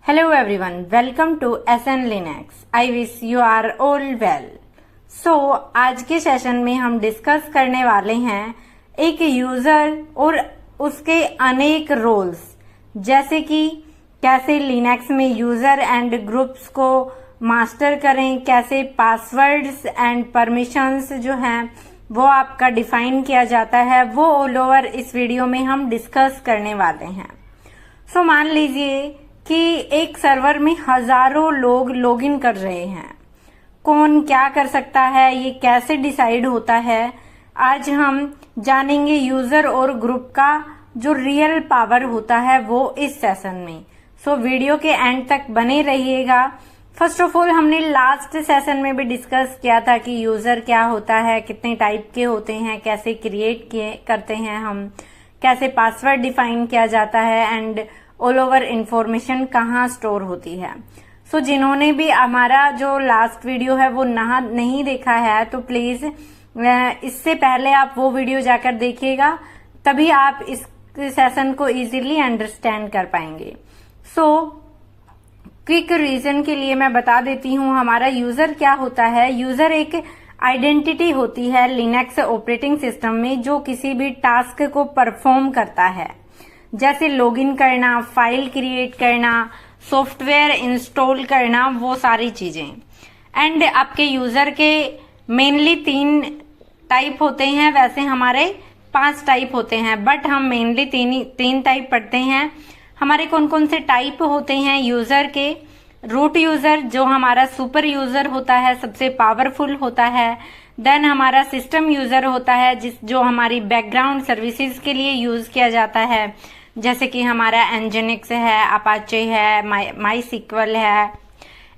Hello everyone, welcome to SN Linux. I wish you are all well. So, आज के session में हम discuss करने वाले हैं एक यूजर और उसके अनेक रोल्स, जैसे कि कैसे लिनक्स में यूजर एंड ग्रुप्स को मास्टर करें, कैसे पासवर्ड्स एंड परमिशंस जो हैं वो आपका डिफाइन किया जाता है, वो ऑल ओवर इस वीडियो में हम डिस्कस करने वाले हैं. सो मान लीजिए कि एक सर्वर में हजारों लोग लॉगिन कर रहे हैं. कौन क्या कर सकता है, ये कैसे डिसाइड होता है, आज हम जानेंगे यूजर और ग्रुप का जो रियल पावर होता है वो इस सेशन में. सो वीडियो के एंड तक बने रहिएगा. फर्स्ट ऑफ ऑल हमने लास्ट सेशन में भी डिस्कस किया था कि यूजर क्या होता है, कितने टाइप के होते हैं, कैसे क्रिएट करते हैं हम, कैसे पासवर्ड डिफाइन किया जाता है एंड ऑल ओवर इंफॉर्मेशन कहाँ स्टोर होती है. सो जिन्होंने भी हमारा जो लास्ट वीडियो है वो नहीं देखा है तो प्लीज इससे पहले आप वो वीडियो जाकर देखिएगा, तभी आप इस सेशन को इजीली अंडरस्टैंड कर पाएंगे. सो क्विक रीजन के लिए मैं बता देती हूँ हमारा यूजर क्या होता है. यूजर एक आइडेंटिटी होती है लिनक्स ऑपरेटिंग सिस्टम में जो किसी भी टास्क को परफॉर्म करता है, जैसे लॉगिन करना, फाइल क्रिएट करना, सॉफ्टवेयर इंस्टॉल करना, वो सारी चीजें. एंड आपके यूजर के मेनली 3 टाइप होते हैं, वैसे हमारे 5 टाइप होते हैं, बट हम मेनली 3 टाइप पढ़ते हैं. हमारे कौन कौन से टाइप होते हैं यूजर के. रूट यूजर जो हमारा सुपर यूजर होता है, सबसे पावरफुल होता है. देन हमारा सिस्टम यूजर होता है जो हमारी बैकग्राउंड सर्विसेज के लिए यूज किया जाता है, जैसे कि हमारा एनजिनिक्स है, अपाचे है, माई सिक्वल है.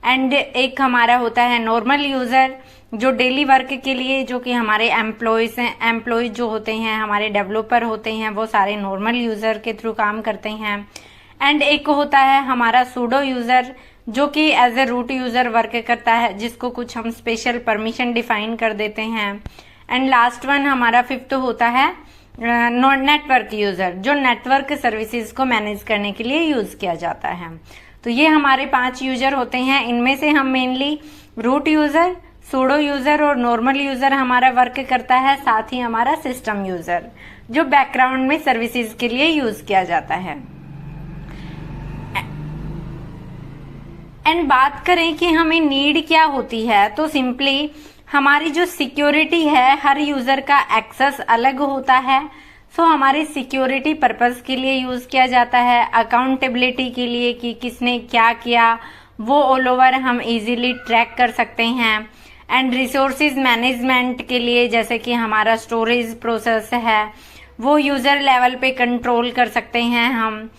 एंड एक हमारा होता है नॉर्मल यूजर जो डेली वर्क के लिए, जो कि हमारे एम्प्लॉयज जो होते हैं, हमारे डेवलपर होते हैं, वो सारे नॉर्मल यूजर के थ्रू काम करते हैं. एंड एक होता है हमारा सूडो यूजर जो कि as a root user work करता है, जिसको कुछ हम स्पेशल परमिशन डिफाइन कर देते हैं. एंड लास्ट वन हमारा 5th होता है नेटवर्क यूजर जो नेटवर्क सर्विसेज को मैनेज करने के लिए यूज किया जाता है. तो ये हमारे 5 यूजर होते हैं. इनमें से हम mainly root user, sudo user और नॉर्मल यूजर हमारा वर्क करता है, साथ ही हमारा सिस्टम यूजर जो बैकग्राउंड में सर्विसेज के लिए यूज किया जाता है. एंड बात करें कि हमें नीड क्या होती है, तो सिंपली हमारी जो सिक्योरिटी है, हर यूजर का एक्सेस अलग होता है. सो हमारी सिक्योरिटी पर्पस के लिए यूज किया जाता है, अकाउंटेबिलिटी के लिए कि किसने क्या किया वो ऑल ओवर हम इजीली ट्रैक कर सकते हैं. एंड रिसोर्सेज मैनेजमेंट के लिए, जैसे कि हमारा स्टोरेज प्रोसेस है वो यूजर लेवल पे कंट्रोल कर सकते हैं हम.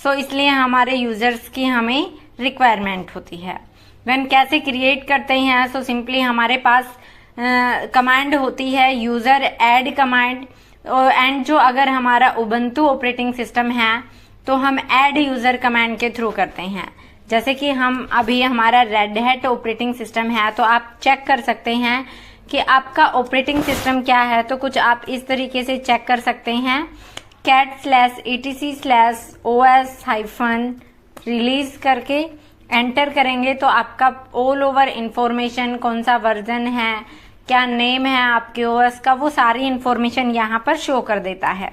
सो इसलिए हमारे यूजर्स की हमें रिक्वायरमेंट होती है. वेन कैसे क्रिएट करते हैं, सो सिंपली हमारे पास कमांड होती है यूजर ऐड कमांड. एंड जो अगर हमारा उबंटू ऑपरेटिंग सिस्टम है तो हम ऐड यूजर कमांड के थ्रू करते हैं. जैसे कि हम अभी हमारा रेड हैट ऑपरेटिंग सिस्टम है तो आप चेक कर सकते हैं कि आपका ऑपरेटिंग सिस्टम क्या है. तो कुछ आप इस तरीके से चेक कर सकते हैं, cat/etc/os-release करके एंटर करेंगे तो आपका ऑल ओवर इंफॉर्मेशन, कौन सा वर्जन है, क्या नेम है आपके ओएस का, वो सारी इंफॉर्मेशन यहाँ पर शो कर देता है.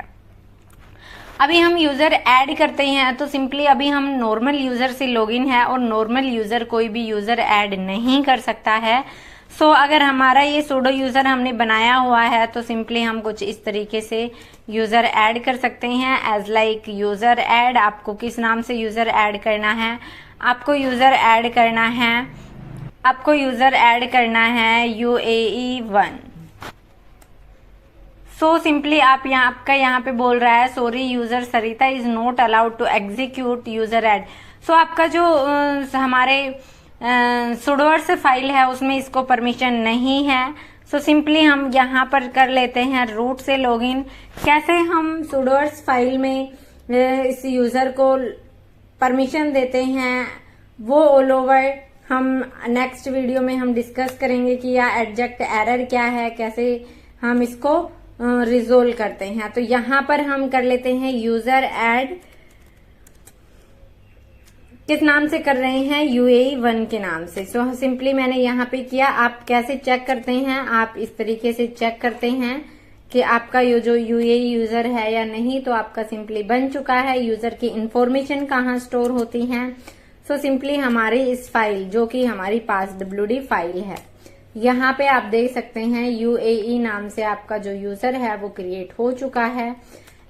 अभी हम यूजर ऐड करते हैं तो सिंपली अभी हम नॉर्मल यूजर से लॉगिन है और नॉर्मल यूजर कोई भी यूजर ऐड नहीं कर सकता है. सो अगर हमारा ये सूडो यूजर हमने बनाया हुआ है तो सिंपली हम कुछ इस तरीके से यूजर ऐड कर सकते हैं एज लाइक यूजर ऐड. आपको किस नाम से यूजर ऐड करना है, आपको यूजर ऐड करना है UAE1. सो सिंपली आपका यहाँ पे बोल रहा है sorry user Sarita is not allowed to execute user add. So आपका जो हमारे सुडोर्स फाइल है उसमें इसको परमिशन नहीं है. सो सिंपली हम यहाँ पर कर लेते हैं रूट से लॉगिन. कैसे हम सुडोर्स फाइल में इस यूजर को परमिशन देते हैं वो ऑल ओवर हम नेक्स्ट वीडियो में हम डिस्कस करेंगे कि यह एडजेक्ट एरर क्या है, कैसे हम इसको रिजोल्व करते हैं. तो यहाँ पर हम कर लेते हैं यूजर ऐड किस नाम से कर रहे हैं, UAE1 के नाम से। सो सिंपली मैंने यहाँ पे किया। आप कैसे चेक करते हैं, आप इस तरीके से चेक करते हैं कि आपका ये जो UAE यूजर है या नहीं। तो आपका सिंपली बन चुका है। यूजर की इंफॉर्मेशन कहाँ स्टोर होती है, सो सिंपली हमारी इस फाइल जो कि हमारी passwd फाइल है, यहाँ पे आप देख सकते हैं UAE नाम से आपका जो यूजर है वो क्रिएट हो चुका है।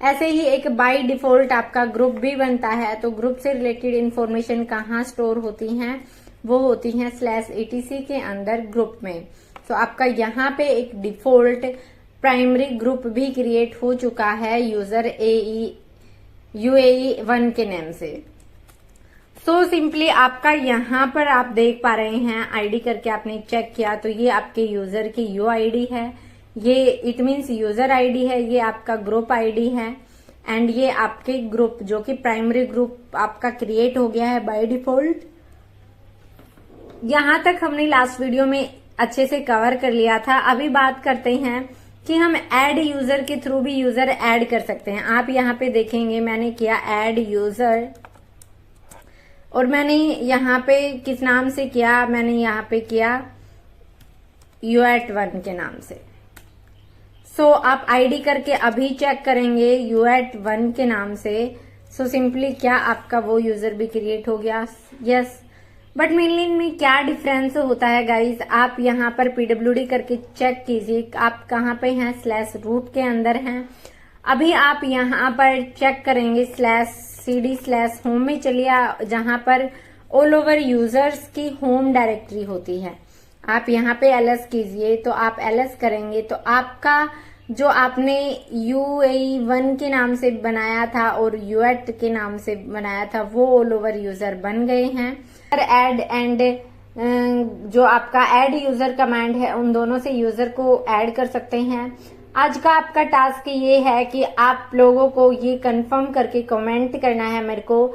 ऐसे ही एक बाय डिफॉल्ट आपका ग्रुप भी बनता है। तो ग्रुप से रिलेटेड इंफॉर्मेशन कहाँ स्टोर होती हैं, वो होती हैं /etc के अंदर ग्रुप में। तो आपका यहाँ पे एक डिफॉल्ट प्राइमरी ग्रुप भी क्रिएट हो चुका है यूजर UAE1 के नेम से। सो सिंपली आपका यहाँ पर आप देख पा रहे हैं आईडी करके आपने चेक किया तो ये आपके यूजर की UID है, ये इट मीन्स यूजर आईडी है, ये आपका ग्रुप आईडी है एंड ये आपके ग्रुप जो कि प्राइमरी ग्रुप आपका क्रिएट हो गया है बाय डिफॉल्ट। यहां तक हमने लास्ट वीडियो में अच्छे से कवर कर लिया था। अभी बात करते हैं कि हम ऐड यूजर के थ्रू भी यूजर ऐड कर सकते हैं। आप यहाँ पे देखेंगे मैंने किया ऐड यूजर और मैंने यहाँ पे किस नाम से किया, मैंने यहाँ पे किया UAT1 के नाम से। सो आप आईडी करके अभी चेक करेंगे UAT1 के नाम से। सो सिंपली क्या आपका वो यूजर भी क्रिएट हो गया, यस। बट मेनली इनमें क्या डिफरेंस होता है गाइस, आप यहाँ पर PWD करके चेक कीजिए आप कहाँ पे हैं, /root के अंदर हैं। अभी आप यहाँ पर चेक करेंगे /cd/home में चलिए, जहाँ पर ऑल ओवर यूजर्स की होम डायरेक्टरी होती है। आप यहाँ पे ls कीजिए, तो आप ls करेंगे तो आपका जो आपने UAE1 के नाम से बनाया था और UAT के नाम से बनाया था वो ऑल ओवर यूजर बन गए हैं। ऐड एंड जो आपका ऐड यूजर कमांड है उन दोनों से यूजर को ऐड कर सकते हैं। आज का आपका टास्क ये है कि आप लोगों को ये कंफर्म करके कमेंट करना है मेरे को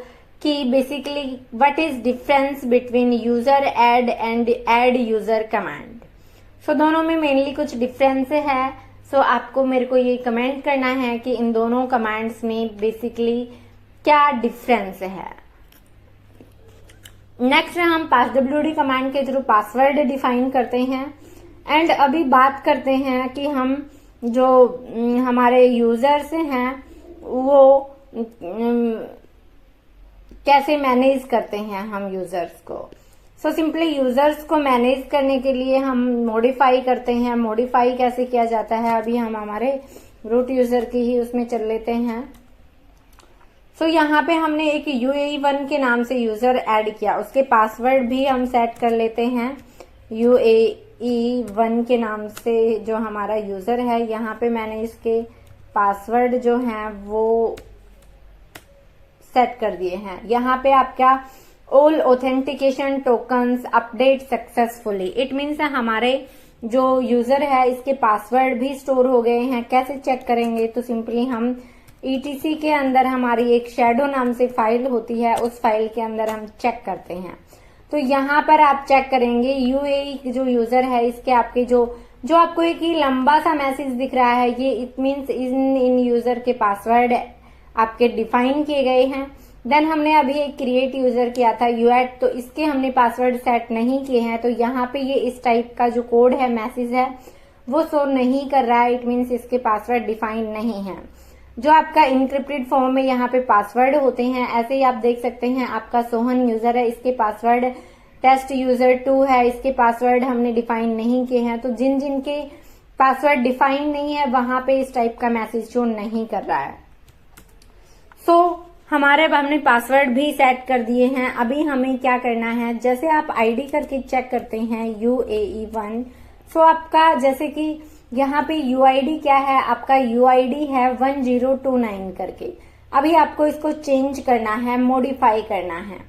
कि basically what is difference between user add and add user command. So दोनों में मेनली कुछ डिफरेंस है। सो आपको मेरे को ये कमेंट करना है कि इन दोनों कमांड्स में बेसिकली क्या डिफरेंस है। नेक्स्ट हम passwd कमांड के थ्रू पासवर्ड डिफाइन करते हैं एंड अभी बात करते हैं कि हम जो हमारे यूजर्स हैं वो कैसे मैनेज करते हैं हम यूजर्स को। सो सिंपली यूजर्स को मैनेज करने के लिए हम मॉडिफाई करते हैं। मॉडिफाई कैसे किया जाता है अभी हम हमारे रूट यूजर की ही उसमें चल लेते हैं। सो यहाँ पे हमने एक UAE1 के नाम से यूजर ऐड किया, उसके पासवर्ड भी हम सेट कर लेते हैं UAE1 के नाम से जो हमारा यूजर है। यहाँ पे मैंने इसके पासवर्ड जो हैं वो सेट कर दिए हैं। यहाँ पे आपका all authentication tokens update successfully, it means हमारे जो यूजर है इसके पासवर्ड भी स्टोर हो गए हैं। कैसे चेक करेंगे, तो सिंपली हम ETC के अंदर हमारी एक शैडो नाम से फाइल होती है, उस फाइल के अंदर हम चेक करते हैं। तो यहाँ पर आप चेक करेंगे UAE जो यूजर है इसके आपके जो आपको एक ही लंबा सा मैसेज दिख रहा है, ये इट मीन्स इन यूजर के पासवर्ड आपके डिफाइन किए गए हैं। देन हमने अभी एक क्रिएट यूजर किया था UAT, तो इसके हमने पासवर्ड सेट नहीं किए हैं। तो यहाँ पे ये इस टाइप का जो कोड है, मैसेज है, वो शो नहीं कर रहा है, इट मीन्स इसके पासवर्ड डिफाइन नहीं है। जो आपका इनक्रिप्टेड फॉर्म में यहाँ पे पासवर्ड होते हैं, ऐसे ही आप देख सकते हैं आपका सोहन यूजर है, इसके पासवर्ड टेस्ट यूजर 2 है, इसके पासवर्ड हमने डिफाइन नहीं किए हैं। तो जिन जिन के पासवर्ड डिफाइन नहीं है वहां पे इस टाइप का मैसेज शो नहीं कर रहा है। सो हमारे अब हमने पासवर्ड भी सेट कर दिए हैं। अभी हमें क्या करना है, जैसे आप आईडी करके चेक करते हैं UAE1, सो आपका जैसे कि यहाँ पे UID क्या है, आपका UID है 1029 करके। अभी आपको इसको चेंज करना है, मॉडिफाई करना है।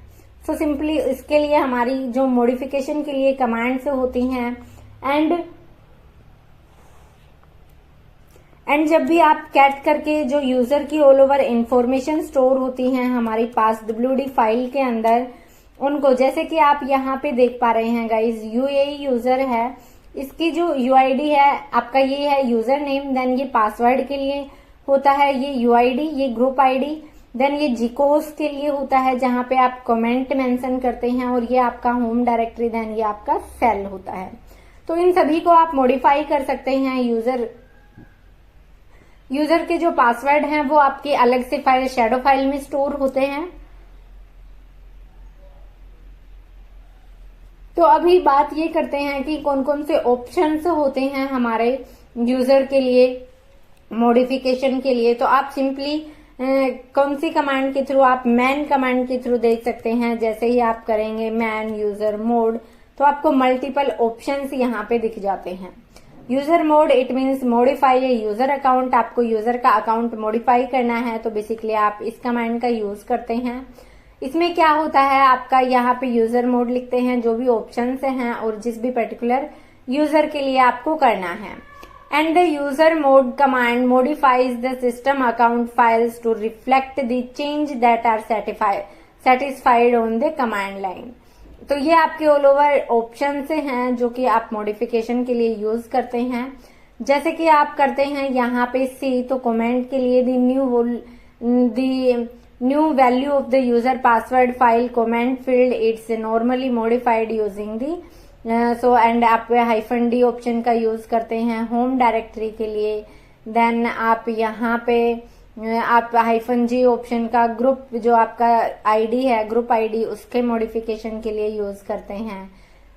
सो सिंपली इसके लिए हमारी जो मॉडिफिकेशन के लिए कमांड्स होती हैं एंड जब भी आप कैट करके जो यूजर की ऑल ओवर इंफॉर्मेशन स्टोर होती हैं हमारी passwd फाइल के अंदर, उनको जैसे कि आप यहाँ पे देख पा रहे हैं गाइज, UAE यूजर है, इसकी जो UID है आपका ये है यूजर नेम, देन ये पासवर्ड के लिए होता है ये UID, ये ग्रुप ID, देन ये जिकोस के लिए होता है जहां पे आप कमेंट मेंशन करते हैं, और ये आपका होम डायरेक्टरी, देन ये आपका सेल होता है। तो इन सभी को आप मॉडिफाई कर सकते हैं। यूजर के जो पासवर्ड हैं वो आपकी अलग से फाइल, शैडो फाइल में स्टोर होते हैं। तो अभी बात ये करते हैं कि कौन कौन से ऑप्शंस होते हैं हमारे यूजर के लिए मॉडिफिकेशन के लिए। तो आप सिंपली कौन सी कमांड के थ्रू, आप मैन कमांड के थ्रू देख सकते हैं। जैसे ही आप करेंगे मैन यूजर मोड, तो आपको मल्टीपल ऑप्शंस यहाँ पे दिख जाते हैं। User mode it means modify a user account. आपको यूजर का अकाउंट मॉडिफाई करना है तो बेसिकली आप इस कमांड का यूज करते हैं। इसमें क्या होता है, आपका यहाँ पे यूजर मोड लिखते हैं जो भी ऑप्शंस हैं और जिस भी पर्टिकुलर यूजर के लिए आपको करना है। And the user mode command modifies the system account files to reflect the change that are satisfied on the command line. तो ये आपके ऑल ओवर ऑप्शन से हैं जो कि आप मॉडिफिकेशन के लिए यूज करते हैं। जैसे कि आप करते हैं यहाँ पे सी, तो कमेंट के लिए the new value of the user password file comment field it's normally modified using the so and आप -d ऑप्शन का यूज करते हैं होम डायरेक्टरी के लिए। देन आप यहाँ पे आप -g ऑप्शन का ग्रुप, जो आपका आईडी है ग्रुप आईडी, उसके मॉडिफिकेशन के लिए यूज करते हैं।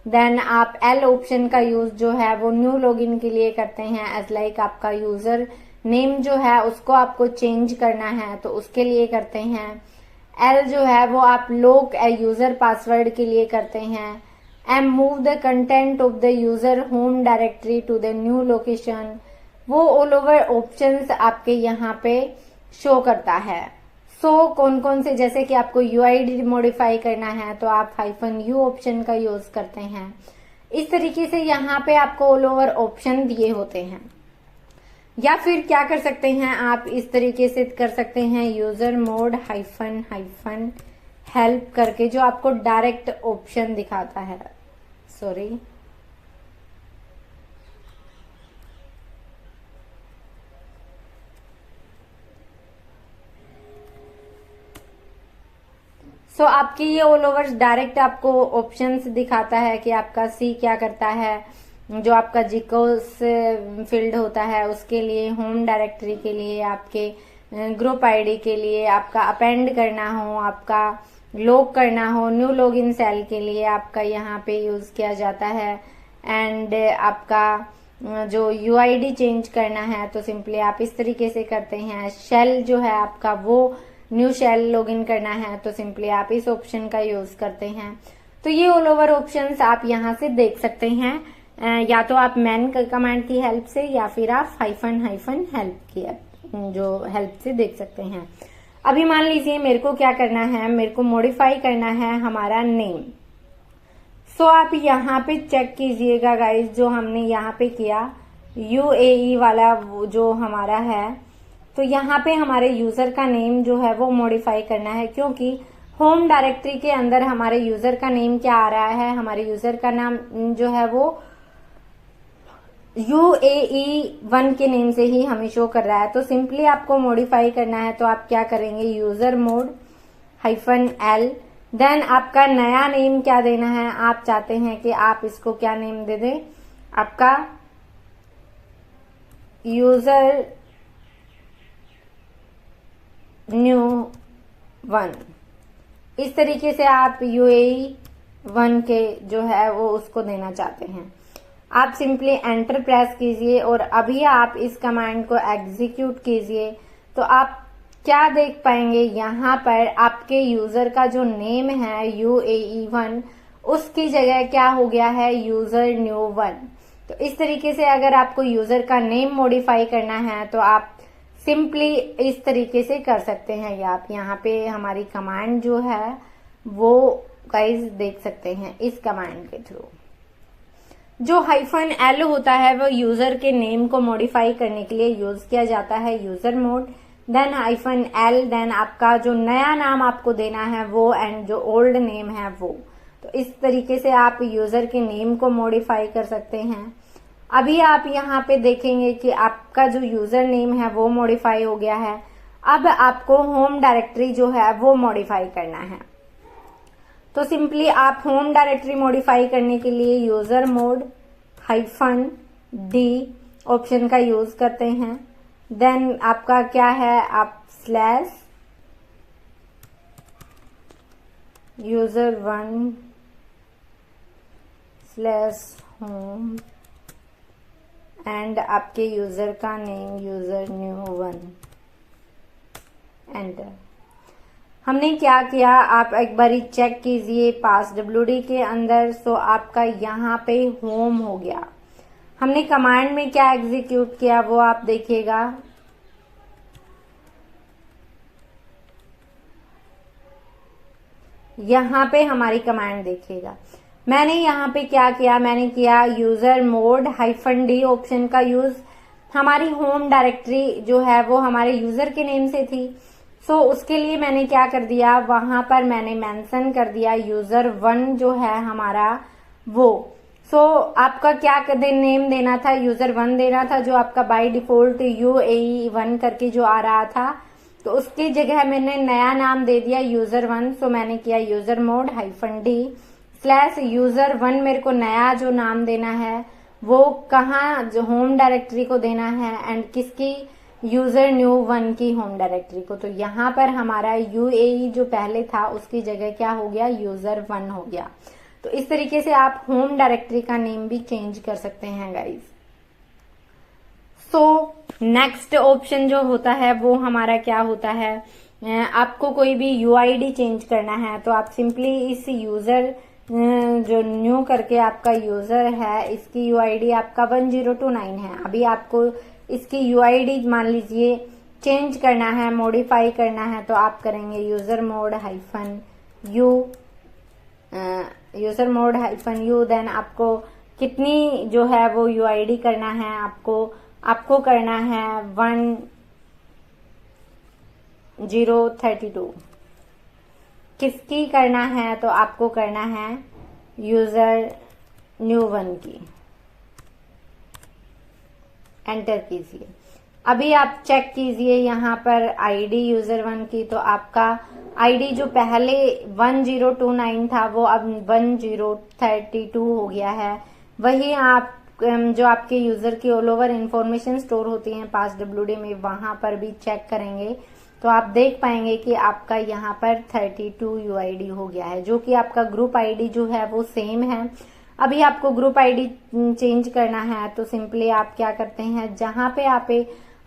देन आप L ऑप्शन का यूज जो है वो न्यू लॉगिन के लिए करते हैं। एज लाइक आपका यूजर नेम जो है उसको आपको चेंज करना है तो उसके लिए करते हैं। L जो है वो आप लॉक यूजर पासवर्ड के लिए करते हैं। M move the content of the user home directory to the new location. वो ऑल ओवर ऑप्शंस आपके यहाँ पे शो करता है। सो कौन कौन से, जैसे कि आपको UID मॉडिफाई करना है तो आप -u ऑप्शन का यूज करते हैं। इस तरीके से यहाँ पे आपको ऑल ओवर ऑप्शन दिए होते हैं। या फिर क्या कर सकते हैं, आप इस तरीके से कर सकते हैं यूजर मोड -हेल्प करके, जो आपको डायरेक्ट ऑप्शन दिखाता है। सॉरी, आपकी ये ऑल ओवर डायरेक्ट आपको ऑप्शंस दिखाता है कि आपका सी क्या करता है। जो आपका जिकोस फील्ड होता है उसके लिए, होम डायरेक्टरी के लिए, आपके ग्रुप आईडी के लिए, आपका अपेंड करना हो, आपका लॉक करना हो, न्यू लॉगिन सेल के लिए आपका यहाँ पे यूज किया जाता है। एंड आपका जो UID चेंज करना है तो सिंपली आप इस तरीके से करते हैं। शेल जो है आपका, वो न्यू शेल लॉगिन करना है तो सिंपली आप इस ऑप्शन का यूज करते हैं। तो ये ऑल ओवर ऑप्शंस आप यहाँ से देख सकते हैं, या तो आप मैन कमांड की हेल्प से या फिर आप हेल्प की जो हेल्प से देख सकते हैं। अभी मान लीजिए मेरे को क्या करना है, मेरे को मॉडिफाई करना है हमारा नेम। सो आप यहाँ पे चेक कीजिएगा गाइस, जो हमने यहाँ पे किया UAE वाला जो हमारा है, तो यहाँ पे हमारे यूजर का नेम जो है वो मॉडिफाई करना है, क्योंकि होम डायरेक्टरी के अंदर हमारे यूजर का नेम क्या आ रहा है, हमारे यूजर का नाम जो है वो UAE1 के नेम से ही हमें शो कर रहा है। तो सिंपली आपको मॉडिफाई करना है तो आप क्या करेंगे, यूजर मोड -L। देन आपका नया नेम क्या देना है, आप चाहते हैं कि आप इसको क्या नेम दे दें, आपका यूजर न्यू 1। इस तरीके से आप UAE1 के जो है वो उसको देना चाहते हैं। आप सिंपली एंटर प्रेस कीजिए और अभी आप इस कमांड को एग्जीक्यूट कीजिए तो आप क्या देख पाएंगे, यहाँ पर आपके यूजर का जो नेम है UAE1, उसकी जगह क्या हो गया है, यूजर न्यू 1। तो इस तरीके से अगर आपको यूजर का नेम मॉडिफाई करना है तो आप सिंपली इस तरीके से कर सकते हैं। या आप यहाँ पे हमारी कमांड जो है वो गाइस देख सकते हैं इस कमांड के थ्रू। जो -L होता है वो यूजर के नेम को मॉडिफाई करने के लिए यूज किया जाता है, user mode. Then -L, then आपका जो नया नाम आपको देना है वो, एंड जो ओल्ड नेम है वो। तो इस तरीके से आप यूजर के नेम को मॉडिफाई कर सकते हैं। अभी आप यहाँ पे देखेंगे कि आपका जो यूजर नेम है वो मॉडिफाई हो गया है। अब आपको होम डायरेक्टरी जो है वो मॉडिफाई करना है। तो सिंपली आप होम डायरेक्टरी मॉडिफाई करने के लिए यूजर मोड -d ऑप्शन का यूज करते हैं। देन आपका क्या है, आप /user1/home एंड आपके यूजर का नेम user_new1 एंटर। हमने क्या किया, आप एक बारी चेक कीजिए passwd के अंदर। सो आपका यहाँ पे होम हो गया। हमने कमांड में क्या एग्जीक्यूट किया वो आप देखिएगा। यहाँ पे हमारी कमांड देखिएगा। मैंने यहाँ पे क्या किया, मैंने किया यूजर मोड -d ऑप्शन का यूज। हमारी होम डायरेक्टरी जो है वो हमारे यूजर के नेम से थी। सो उसके लिए मैंने क्या कर दिया, वहां पर मैंने मेंशन कर दिया user1 जो है हमारा वो। सो आपका क्या नेम देना था, user1 देना था, जो आपका बाय डिफॉल्ट UAE1 करके जो आ रहा था। तो उसकी जगह मैंने नया नाम दे दिया user1। सो मैंने किया यूजर मोड -d/user1। मेरे को नया जो नाम देना है वो कहाँ, जो होम डायरेक्टरी को देना है एंड किसकी, user_new1 की होम डायरेक्टरी को। तो यहाँ पर हमारा UAE जो पहले था उसकी जगह क्या हो गया, user1 हो गया। तो इस तरीके से आप होम डायरेक्टरी का नेम भी चेंज कर सकते हैं गाइज। सो नेक्स्ट ऑप्शन जो होता है वो हमारा क्या होता है, आपको कोई भी UID चेंज करना है तो आप सिंपली इस यूजर जो न्यू करके आपका यूजर है इसकी UID आपका 1029 है। अभी आपको इसकी UID मान लीजिए चेंज करना है, मॉडिफाई करना है, तो आप करेंगे यूजर मोड -u। देन आपको कितनी जो है वो UID करना है, आपको करना है 1032। किसकी करना है, तो आपको करना है user_new1 की। एंटर कीजिए। अभी आप चेक कीजिए यहाँ पर आईडी user1 की। तो आपका आईडी जो पहले 1029 था वो अब 1032 हो गया है। वही आप जो आपके यूजर की ऑल ओवर इंफॉर्मेशन स्टोर होती है passwd में, वहां पर भी चेक करेंगे तो आप देख पाएंगे कि आपका यहाँ पर 32 UID हो गया है, जो कि आपका ग्रुप आईडी जो है वो सेम है। अभी आपको ग्रुप आईडी चेंज करना है तो सिंपली आप क्या करते हैं, जहां पे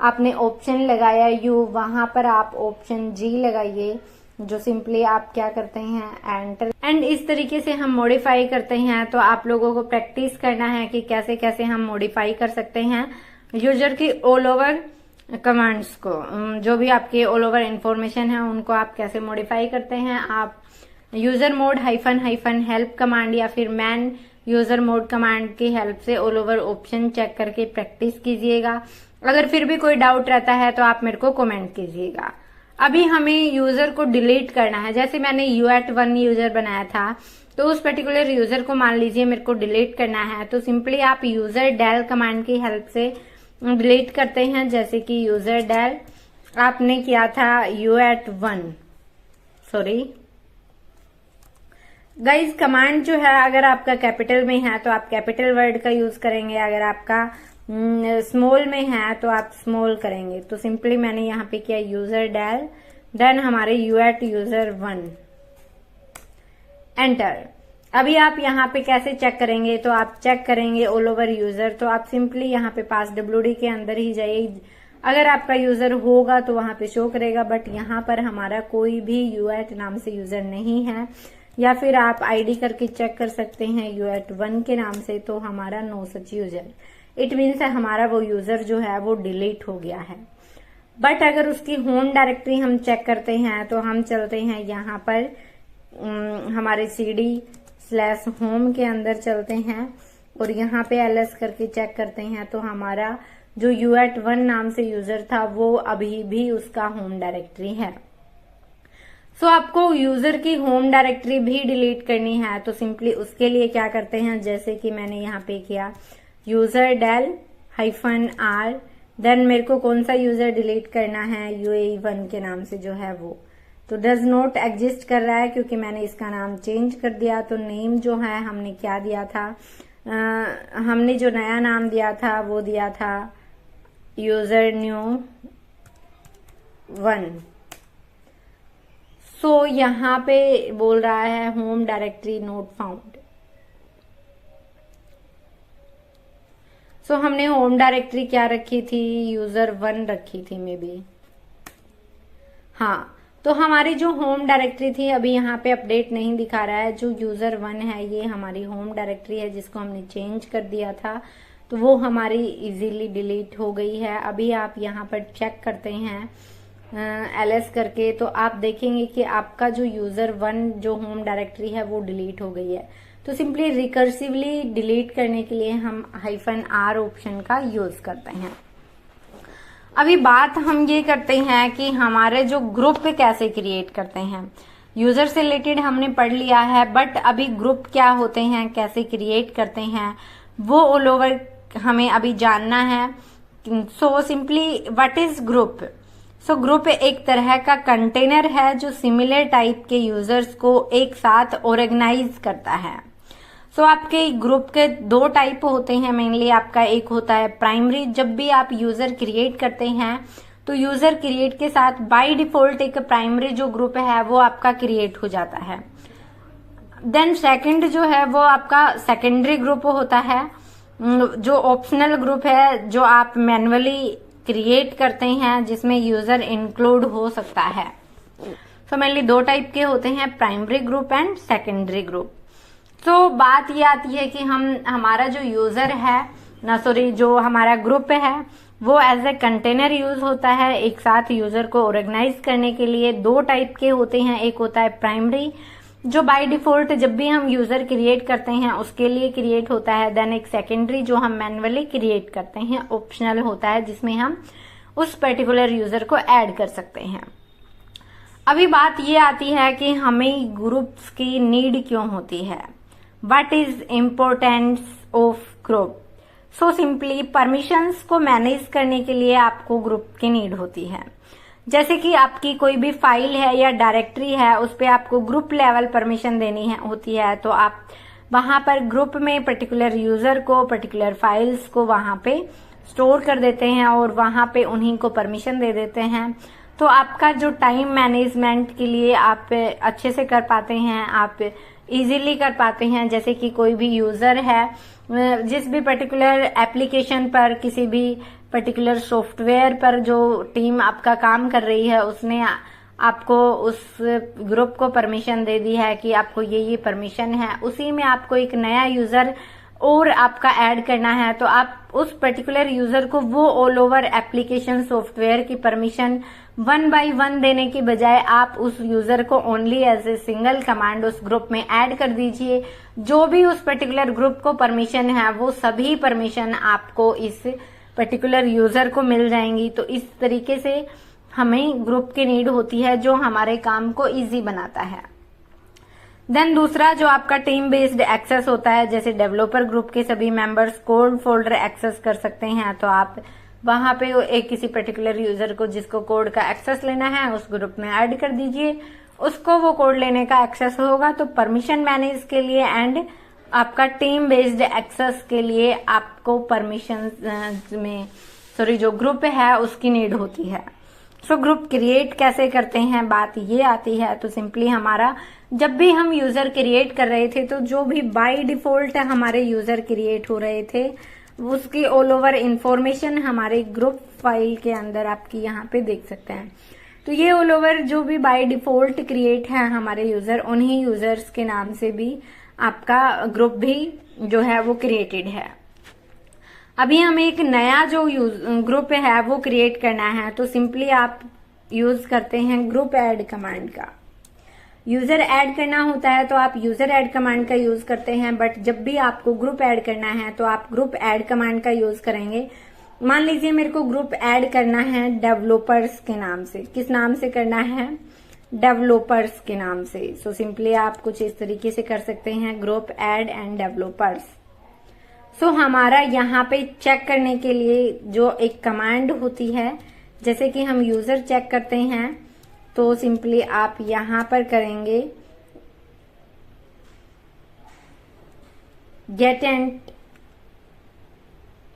आपने ऑप्शन लगाया यू, वहां पर आप ऑप्शन G लगाइए, जो सिंपली आप क्या करते हैं एंटर। एंड इस तरीके से हम मॉडिफाई करते हैं। तो आप लोगों को प्रैक्टिस करना है कि कैसे कैसे हम मॉडिफाई कर सकते हैं यूजर की ऑल ओवर कमांड्स को, जो भी आपके ऑल ओवर इंफॉर्मेशन है उनको आप कैसे मॉडिफाई करते हैं। आप यूजर मोड -हेल्प कमांड या फिर मैन यूजर मोड कमांड की हेल्प से ऑल ओवर ऑप्शन चेक करके प्रैक्टिस कीजिएगा। अगर फिर भी कोई डाउट रहता है तो आप मेरे को कमेंट कीजिएगा। अभी हमें यूजर को डिलीट करना है। जैसे मैंने U@1 यूजर बनाया था तो उस पर्टिकुलर यूजर को मान लीजिए मेरे को डिलीट करना है, तो सिंपली आप यूजर डेल कमांड की हेल्प से डिलीट करते हैं। जैसे कि यूजर डेल आपने किया था U@1, सॉरी गाइज, कमांड जो है अगर आपका कैपिटल में है तो आप कैपिटल वर्ड का यूज करेंगे, अगर आपका स्मॉल में है तो आप स्मॉल करेंगे। तो सिंपली मैंने यहाँ पे किया यूजर डेल, देन हमारे U@user1 एंटर। अभी आप यहाँ पे कैसे चेक करेंगे, तो आप चेक करेंगे ऑल ओवर यूजर। तो आप सिंपली यहाँ पे passwd के अंदर ही जाइए। अगर आपका यूजर होगा तो वहां पे शो करेगा, बट यहाँ पर हमारा कोई भी U@ नाम से यूजर नहीं है। या फिर आप आईडी करके चेक कर सकते हैं U@1 के नाम से, तो हमारा no such user, it means हमारा वो यूजर जो है वो डिलीट हो गया है। बट अगर उसकी होम डायरेक्टरी हम चेक करते हैं तो हम चलते हैं यहाँ पर हमारे CD/home के अंदर चलते हैं और यहाँ पे ls करके चेक करते हैं। तो हमारा जो U@1 नाम से यूजर था वो अभी भी उसका होम डायरेक्टरी है। सो आपको यूजर की होम डायरेक्टरी भी डिलीट करनी है तो सिंपली उसके लिए क्या करते हैं, जैसे कि मैंने यहाँ पे किया यूजर डेल -r देन मेरे को कौन सा यूजर डिलीट करना है, UAE1 के नाम से जो है वो, तो डज नॉट एग्जिस्ट कर रहा है क्योंकि मैंने इसका नाम चेंज कर दिया। तो नेम जो है हमने क्या दिया था, हमने जो नया नाम दिया था वो दिया था यूजर न्यू 1। सो यहाँ पे बोल रहा है होम डायरेक्टरी नोट फाउंड। सो हमने होम डायरेक्टरी क्या रखी थी, user1 रखी थी मे बी। हाँ, तो हमारी जो होम डायरेक्टरी थी अभी यहाँ पे अपडेट नहीं दिखा रहा है। जो user1 है ये हमारी होम डायरेक्टरी है जिसको हमने चेंज कर दिया था, तो वो हमारी इजीली डिलीट हो गई है। अभी आप यहाँ पर चेक करते हैं ls करके, तो आप देखेंगे कि आपका जो user1 जो होम डायरेक्टरी है वो डिलीट हो गई है। तो सिंपली रिकर्सिवली डिलीट करने के लिए हम -r ऑप्शन का यूज करते हैं। अभी बात हम ये करते हैं कि हमारे जो ग्रुप कैसे क्रिएट करते हैं। यूजर से रिलेटेड हमने पढ़ लिया है, बट अभी ग्रुप क्या होते हैं, कैसे क्रिएट करते हैं, वो ऑल ओवर हमें अभी जानना है। So simply what is group. So group एक तरह का कंटेनर है जो सिमिलर टाइप के यूजर्स को एक साथ ऑर्गेनाइज करता है। सो आपके ग्रुप के 2 टाइप होते हैं मेनली। आपका एक होता है प्राइमरी। जब भी आप यूजर क्रिएट करते हैं तो यूजर क्रिएट के साथ बाय डिफॉल्ट एक प्राइमरी जो ग्रुप है वो आपका क्रिएट हो जाता है। देन सेकंड जो है वो आपका सेकेंडरी ग्रुप होता है, जो ऑप्शनल ग्रुप है जो आप मैन्युअली क्रिएट करते हैं जिसमें यूजर इंक्लूड हो सकता है। सो मेनली 2 टाइप के होते हैं, primary group and secondary group. तो बात ये आती है कि हमारा जो यूजर है जो हमारा ग्रुप है वो एज ए कंटेनर यूज होता है एक साथ यूजर को ऑर्गेनाइज करने के लिए। 2 टाइप के होते हैं, एक होता है प्राइमरी जो बाय डिफॉल्ट जब भी हम यूजर क्रिएट करते हैं उसके लिए क्रिएट होता है। देन एक सेकेंडरी जो हम मैन्युअली क्रिएट करते हैं, ऑप्शनल होता है जिसमें हम उस पर्टिकुलर यूजर को ऐड कर सकते हैं। अभी बात ये आती है कि हमें ग्रुप्स की नीड क्यों होती है। What is importance of group? So simply permissions को मैनेज करने के लिए आपको ग्रुप की नीड होती है। जैसे कि आपकी कोई भी फाइल है या डायरेक्टरी है उस पर आपको ग्रुप लेवल परमिशन देनी होती है, तो आप वहां पर ग्रुप में पर्टिकुलर यूजर को, पर्टिकुलर फाइल्स को वहां पे स्टोर कर देते हैं और वहां पे उन्हीं को परमिशन दे देते हैं। तो आपका जो टाइम मैनेजमेंट के लिए आप अच्छे से कर पाते हैं, आप इजीली कर पाते हैं। जैसे कि कोई भी यूजर है जिस भी पर्टिकुलर एप्लीकेशन पर, किसी भी पर्टिकुलर सॉफ्टवेयर पर जो टीम आपका काम कर रही है उसने आपको उस ग्रुप को परमिशन दे दी है कि आपको ये परमिशन है, उसी में आपको एक नया यूजर और आपका ऐड करना है, तो आप उस पर्टिकुलर यूजर को वो ऑल ओवर एप्लीकेशन सॉफ्टवेयर की परमिशन 1 by 1 देने की बजाय आप उस यूजर को only as a single command उस ग्रुप में ऐड कर दीजिए। जो भी उस पर्टिकुलर ग्रुप को परमिशन है वो सभी परमिशन आपको इस पर्टिकुलर यूजर को मिल जाएंगी। तो इस तरीके से हमें ग्रुप की नीड होती है जो हमारे काम को इजी बनाता है। देन दूसरा जो आपका टीम बेस्ड एक्सेस होता है, जैसे डेवलपर ग्रुप के सभी मेंबर्स कोड फोल्डर एक्सेस कर सकते हैं, तो आप वहां पे एक किसी पर्टिकुलर यूजर को जिसको कोड का एक्सेस लेना है उस ग्रुप में ऐड कर दीजिए, उसको वो कोड लेने का एक्सेस होगा। तो परमिशन मैनेज के लिए एंड आपका टीम बेस्ड एक्सेस के लिए आपको परमिशन में जो ग्रुप है उसकी नीड होती है। सो ग्रुप क्रिएट कैसे करते हैं, बात ये आती है। तो सिंपली हमारा जब भी हम यूजर क्रिएट कर रहे थे तो जो भी बाय डिफॉल्ट हमारे यूजर क्रिएट हो रहे थे उसकी ऑल ओवर इंफॉर्मेशन हमारे ग्रुप फाइल के अंदर आपकी यहाँ पे देख सकते हैं। तो ये ऑल ओवर जो भी बाय डिफॉल्ट क्रिएट है हमारे यूजर, उन्हीं यूजर्स के नाम से भी आपका ग्रुप भी जो है वो क्रिएटेड है। अभी हमें एक नया जो ग्रुप है वो क्रिएट करना है, तो सिंपली आप यूज करते हैं ग्रुप ऐड कमांड का। यूजर ऐड करना होता है तो आप यूजर ऐड कमांड का यूज करते हैं, बट जब भी आपको ग्रुप ऐड करना है तो आप ग्रुप ऐड कमांड का यूज करेंगे। मान लीजिए मेरे को ग्रुप ऐड करना है डेवलपर्स के नाम से। किस नाम से करना है? डेवलपर्स के नाम से। सो सिंपली आप कुछ इस तरीके से कर सकते हैं, ग्रुप ऐड एंड डेवलपर्स। सो हमारा यहाँ पे चेक करने के लिए जो एक कमांड होती है, जैसे कि हम यूजर चेक करते हैं, तो सिंपली आप यहाँ पर करेंगे गेट एंड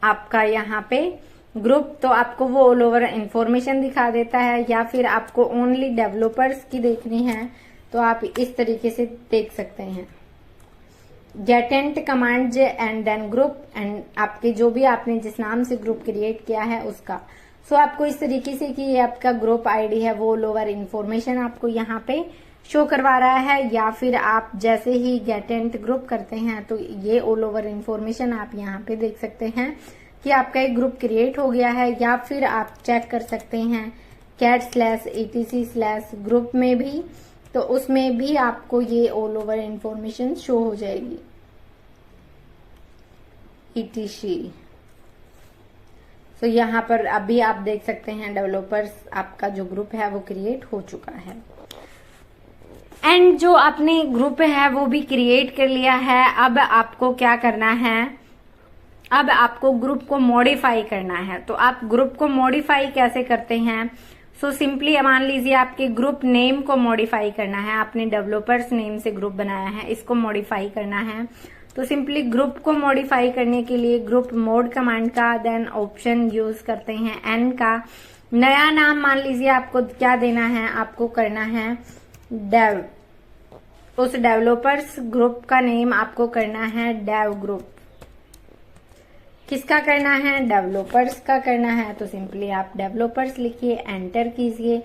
आपका यहाँ पे ग्रुप, तो आपको वो ऑल ओवर इंफॉर्मेशन दिखा देता है। या फिर आपको ओनली डेवलपर्स की देखनी है तो आप इस तरीके से देख सकते हैं, get and command and then group, and आपके जो भी आपने जिस नाम से ग्रुप क्रिएट किया है उसका। सो आपको इस तरीके से कि ये आपका ग्रुप आईडी है वो ऑल ओवर इंफॉर्मेशन आपको यहाँ पे शो करवा रहा है। या फिर आप जैसे ही गेट एंड ग्रुप करते हैं तो ये ऑल ओवर इंफॉर्मेशन आप यहाँ पे देख सकते हैं कि आपका एक ग्रुप क्रिएट हो गया है। या फिर आप चेक कर सकते हैं cat/etc/group में भी, तो उसमें भी आपको ये ऑल ओवर इंफॉर्मेशन शो हो जाएगी etc। तो यहाँ पर अभी आप देख सकते हैं डेवलपर्स आपका जो ग्रुप है वो क्रिएट हो चुका है। एंड जो आपने ग्रुप है वो भी क्रिएट कर लिया है। अब आपको क्या करना है, अब आपको ग्रुप को मॉडिफाई करना है। तो आप ग्रुप को मॉडिफाई कैसे करते हैं, सो सिंपली मान लीजिए आपके ग्रुप नेम को मॉडिफाई करना है, आपने डेवलपर्स नेम से ग्रुप बनाया है, इसको मॉडिफाई करना है। तो सिंपली ग्रुप को मॉडिफाई करने के लिए ग्रुप मोड कमांड का देन ऑप्शन यूज करते हैं एन का। नया नाम मान लीजिए आपको क्या देना है, आपको करना है डेव, उस डेवलपर्स ग्रुप का नेम आपको करना है डेव ग्रुप। किसका करना है, डेवलपर्स का करना है। तो सिंपली आप डेवलपर्स लिखिए, एंटर कीजिए।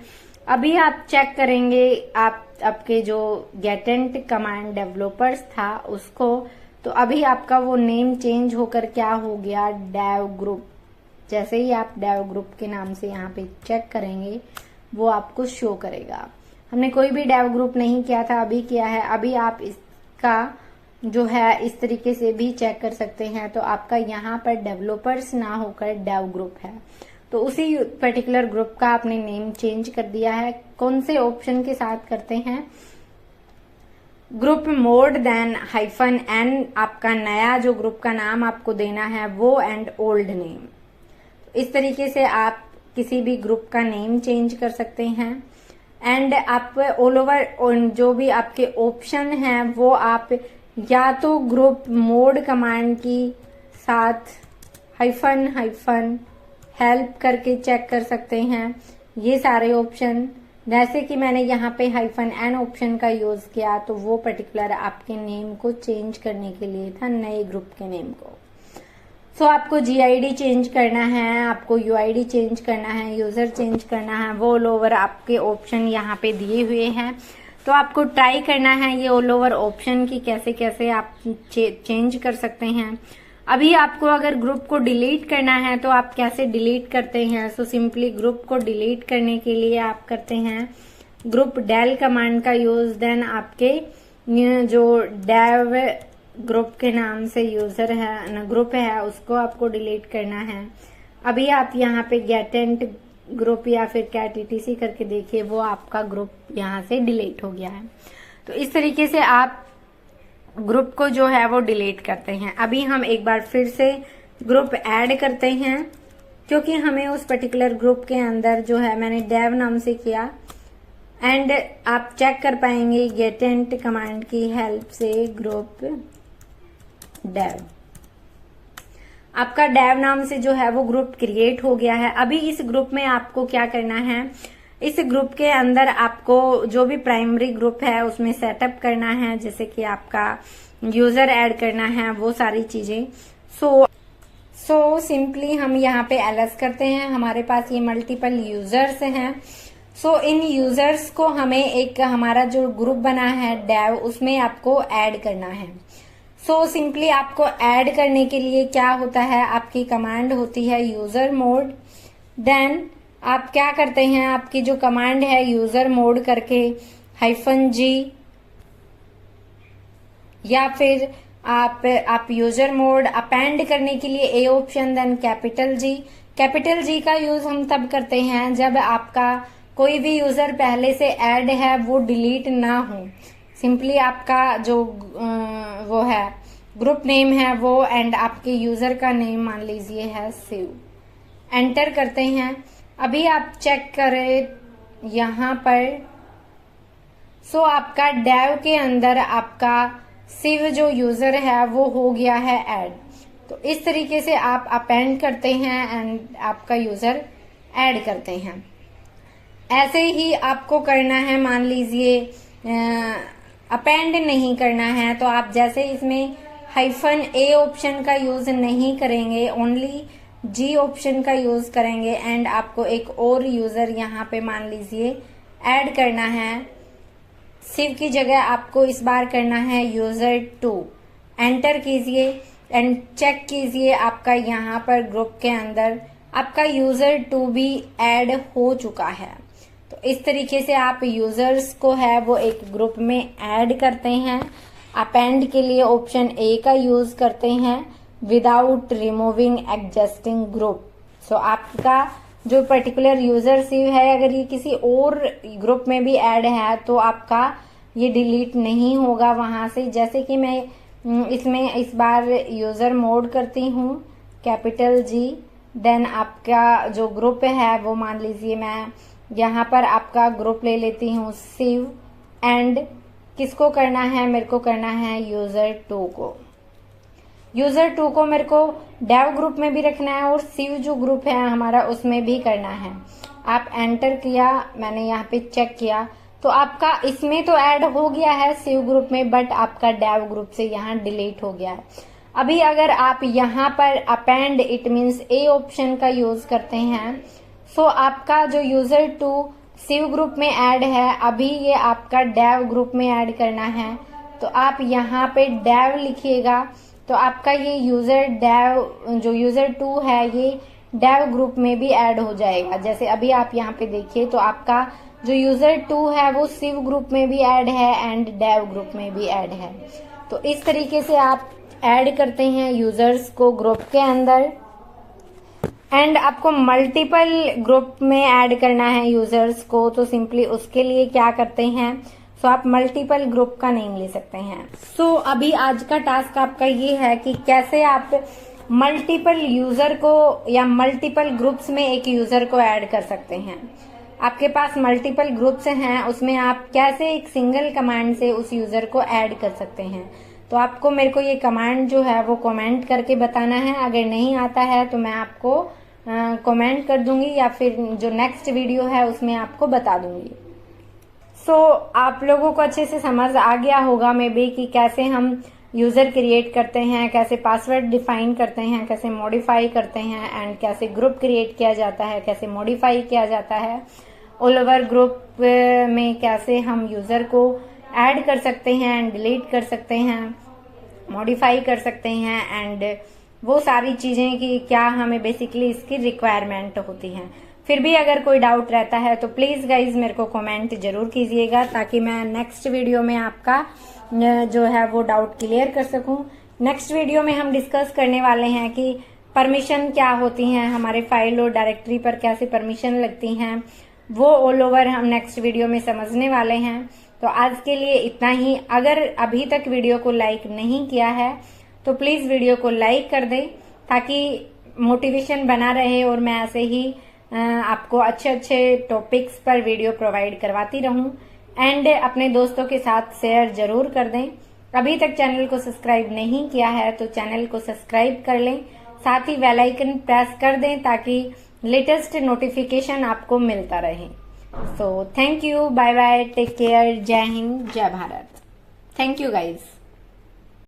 अभी आप चेक करेंगे आपके जो गेट एंड कमांड डेवलपर्स था उसको, तो अभी आपका वो नेम चेंज होकर क्या हो गया, डेव ग्रुप। जैसे ही आप डेव ग्रुप के नाम से यहाँ पे चेक करेंगे वो आपको शो करेगा। हमने कोई भी डेव ग्रुप नहीं किया था, अभी किया है। अभी आप इसका जो है इस तरीके से भी चेक कर सकते हैं। तो आपका यहाँ पर डेवलपर्स ना होकर डेव ग्रुप है, तो उसी पर्टिकुलर ग्रुप का आपने नेम चेंज कर दिया है। कौन से ऑप्शन के साथ करते हैं, ग्रुप मोड देन -n, आपका नया जो ग्रुप का नाम आपको देना है वो, एंड ओल्ड नेम। इस तरीके से आप किसी भी ग्रुप का नेम चेंज कर सकते हैं। एंड आप ऑल ओवर जो भी आपके ऑप्शन हैं वो आप या तो ग्रुप मोड कमांड की साथ -, हेल्प करके चेक कर सकते हैं ये सारे ऑप्शन। जैसे कि मैंने यहाँ पे -n ऑप्शन का यूज किया, तो वो पर्टिकुलर आपके नेम को चेंज करने के लिए था, नए ग्रुप के नेम को। सो आपको GID चेंज करना है, आपको UID चेंज करना है, यूजर चेंज करना है, वो ऑल ओवर आपके ऑप्शन यहाँ पे दिए हुए हैं। तो आपको ट्राई करना है ये ऑल ओवर ऑप्शन की कैसे कैसे आप चेंज कर सकते हैं। अभी आपको अगर ग्रुप को डिलीट करना है तो आप कैसे डिलीट करते हैं, सो सिंपली ग्रुप को डिलीट करने के लिए आप करते हैं ग्रुप डेल कमांड का यूज। देन आपके जो डेव ग्रुप के नाम से यूजर है ग्रुप है उसको आपको डिलीट करना है। अभी आप यहाँ पे गेट एंड ग्रुप या फिर cat etc करके देखिए, वो आपका ग्रुप यहाँ से डिलीट हो गया है। तो इस तरीके से आप ग्रुप को जो है वो डिलीट करते हैं। अभी हम एक बार फिर से ग्रुप ऐड करते हैं, क्योंकि हमें उस पर्टिकुलर ग्रुप के अंदर जो है मैंने डेव नाम से किया। एंड आप चेक कर पाएंगे गेट एंड कमांड की हेल्प से ग्रुप डेव, आपका डेव नाम से जो है वो ग्रुप क्रिएट हो गया है। अभी इस ग्रुप में आपको क्या करना है, इस ग्रुप के अंदर आपको जो भी प्राइमरी ग्रुप है उसमें सेटअप करना है, जैसे कि आपका यूजर ऐड करना है, वो सारी चीजें। सो सिंपली हम यहाँ पे एलएस करते हैं। हमारे पास ये मल्टीपल यूजर्स हैं। सो इन यूजर्स को हमें एक हमारा जो ग्रुप बना है डेव, उसमें आपको ऐड करना है। सो सिंपली आपको ऐड करने के लिए क्या होता है, आपकी कमांड होती है यूजर मोड। देन आप क्या करते हैं, आपकी जो कमांड है यूजर मोड करके -g, या फिर आप यूजर मोड अपेंड करने के लिए a option, then capital G का यूज हम तब करते हैं जब आपका कोई भी यूजर पहले से ऐड है वो डिलीट ना हो। सिंपली आपका जो वो है ग्रुप नेम है वो, एंड आपके यूजर का नेम मान लीजिए है शिव। एंटर करते हैं। अभी आप चेक करें यहाँ पर, सो आपका डेव के अंदर आपका शिव जो यूजर है वो हो गया है ऐड। तो इस तरीके से आप अपेंड करते हैं एंड आपका यूजर ऐड करते हैं। ऐसे ही आपको करना है। मान लीजिए अपेंड नहीं करना है तो आप जैसे इसमें -a ऑप्शन का यूज नहीं करेंगे, ओनली G ऑप्शन का यूज करेंगे एंड आपको एक और यूजर यहाँ पे मान लीजिए ऐड करना है। शिव की जगह आपको इस बार करना है यूजर 2। एंटर कीजिए एंड चेक कीजिए आपका यहाँ पर ग्रुप के अंदर आपका यूजर 2 भी ऐड हो चुका है। तो इस तरीके से आप यूजर्स को है वो एक ग्रुप में ऐड करते हैं। अपेंड के लिए ऑप्शन A का यूज करते हैं, विदाउट रिमूविंग एग्जिस्टिंग ग्रुप। सो आपका जो पर्टिकुलर यूजर शिव है, अगर ये किसी और ग्रुप में भी ऐड है तो आपका ये डिलीट नहीं होगा वहां से। जैसे कि मैं इसमें इस बार यूजर मोड करती हूँ कैपिटल G, देन आपका जो ग्रुप है वो मान लीजिए मैं यहाँ पर आपका ग्रुप ले लेती हूँ शिव, एंड किसको करना है, मेरे को करना है यूजर 2 को। यूजर 2 को मेरे को डेव ग्रुप में भी रखना है और शिव जो ग्रुप है हमारा उसमें भी करना है। आप एंटर किया, मैंने यहाँ पे चेक किया तो आपका इसमें तो ऐड हो गया है शिव ग्रुप में, बट आपका डेव ग्रुप से यहाँ डिलीट हो गया है। अभी अगर आप यहाँ पर append it means A option का यूज करते हैं, सो आपका जो यूजर 2 शिव ग्रुप में ऐड है, अभी ये आपका डेव ग्रुप में ऐड करना है। तो आप यहाँ पे डेव लिखिएगा तो आपका ये यूजर डेव जो यूजर 2 है ये डेव ग्रुप में भी ऐड हो जाएगा। जैसे अभी आप यहाँ पे देखिए तो आपका जो यूजर 2 है वो शिव ग्रुप में भी ऐड है एंड डेव ग्रुप में भी ऐड है। तो इस तरीके से आप ऐड करते हैं यूजर्स को ग्रुप के अंदर। एंड आपको मल्टीपल ग्रुप में ऐड करना है यूजर्स को, तो सिंपली उसके लिए क्या करते हैं, सो आप मल्टीपल ग्रुप का नेम ले सकते हैं। सो अभी आज का टास्क आपका ये है कि कैसे आप मल्टीपल यूजर को या मल्टीपल ग्रुप्स में एक यूजर को ऐड कर सकते हैं। आपके पास मल्टीपल ग्रुप्स हैं, उसमें आप कैसे एक सिंगल कमांड से उस यूजर को ऐड कर सकते हैं। तो आपको मेरे को ये कमांड जो है वो कमेंट करके बताना है। अगर नहीं आता है तो मैं आपको कमेंट कर दूंगी या फिर जो नेक्स्ट वीडियो है उसमें आपको बता दूंगी। सो आप लोगों को अच्छे से समझ आ गया होगा मे बी कि कैसे हम यूजर क्रिएट करते हैं, कैसे पासवर्ड डिफाइन करते हैं, कैसे मॉडिफाई करते हैं एंड कैसे ग्रुप क्रिएट किया जाता है, कैसे मॉडिफाई किया जाता है। ऑल ओवर ग्रुप में कैसे हम यूजर को ऐड कर सकते हैं एंड डिलीट कर सकते हैं, मॉडिफाई कर सकते हैं एंड वो सारी चीजें कि क्या हमें बेसिकली इसकी रिक्वायरमेंट होती है। फिर भी अगर कोई डाउट रहता है तो प्लीज गाइज मेरे को कमेंट जरूर कीजिएगा ताकि मैं नेक्स्ट वीडियो में आपका जो है वो डाउट क्लियर कर सकूं। नेक्स्ट वीडियो में हम डिस्कस करने वाले हैं कि परमिशन क्या होती हैं, हमारे फाइल और डायरेक्टरी पर कैसे परमिशन लगती हैं, वो ऑल ओवर हम नेक्स्ट वीडियो में समझने वाले हैं। तो आज के लिए इतना ही। अगर अभी तक वीडियो को लाइक नहीं किया है तो प्लीज वीडियो को लाइक कर दें ताकि मोटिवेशन बना रहे और मैं ऐसे ही आपको अच्छे अच्छे टॉपिक्स पर वीडियो प्रोवाइड करवाती रहूं। एंड अपने दोस्तों के साथ शेयर जरूर कर दें। अभी तक चैनल को सब्सक्राइब नहीं किया है तो चैनल को सब्सक्राइब कर लें, साथ ही बेल आइकन प्रेस कर दें ताकि लेटेस्ट नोटिफिकेशन आपको मिलता रहे। So thank you, bye bye, take care, जय हिंद, जय भारत। Thank you guys.